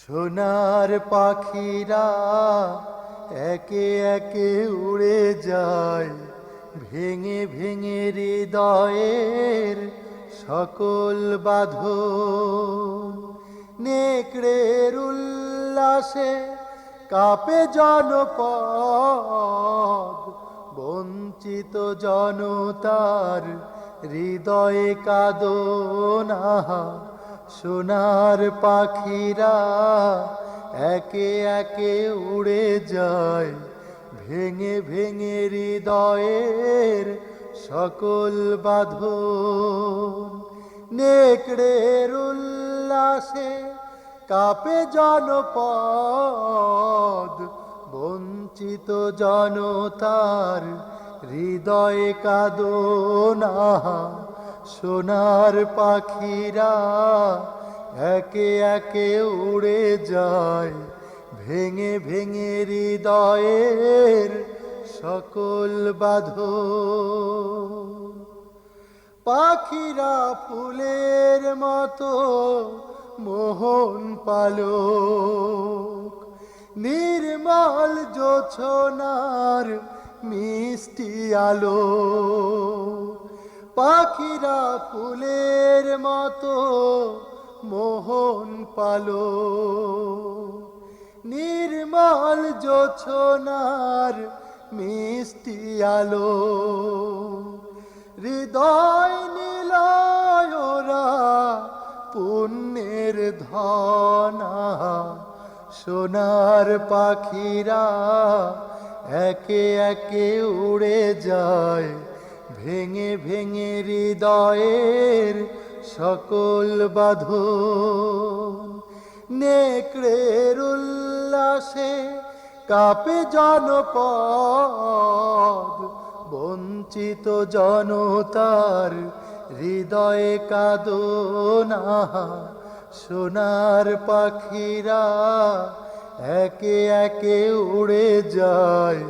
সোনার পাখিরা একে একে উড়ে যায়, ভেঙে ভেঙে হৃদয়ের সকল বাঁধন। নেকড়ের উল্লাসে কাঁপে জনপদ, বঞ্চিত জনতার হৃদয়ে কাঁদনা। সোনার পাখিরা একে একে উড়ে যায়, ভেঙে ভেঙে হৃদয়ের সকল বাঁধন। নেকড়ের উল্লাসে কাঁপে জনপদ, বঞ্চিত জনতার হৃদয়ে কাঁদনা। সোনার পাখিরা একে একে উড়ে যায়, ভেঙে ভেঙে হৃদয়ের সকল বাঁধন। পাখিরা ফুলের মতো মোহন পালক, নির্মল জোছনার মিষ্টি আলো। পাখিরা ফুলের মতো মোহন পালক, নির্মল জোছনার মিষ্টি আলো। হৃদয় নিলয় ওরা পুণ্যের ধনা। সোনার পাখিরা একে একে উড়ে যায়, ভেঙে ভেঙে হৃদয়ের সকল বাঁধন। নেকড়ের উল্লাসে কাঁপে জনপদ, বঞ্চিত জনতার হৃদয়ে কাঁদনা। সোনার পাখিরা একে একে উড়ে যায়,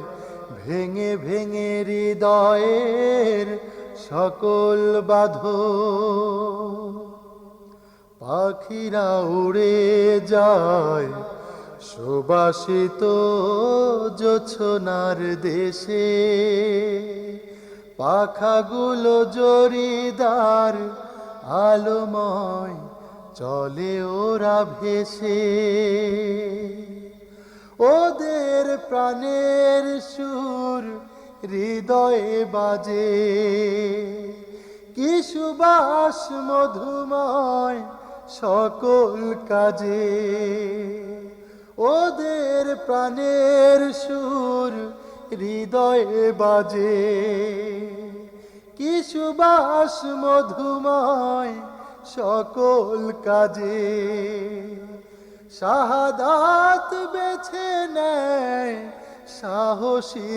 ভেঙে ভেঙে হৃদয়ের সকল বাঁধন। পাখিরা উড়ে যায় সুবাসিত জোছনার দেশে, পাখাগুলো জরিদার আলোময় চলে ওরা ভেসে। ওদের প্রাণের সুর হৃদয়ে বাজে, কি সুবাস মধুময় সকল কাজে। ওদের প্রাণের সুর হৃদয়ে বাজে, কি সুবাস মধুময় সকল কাজে। শাহাদাত বেছে নেয় সাহসী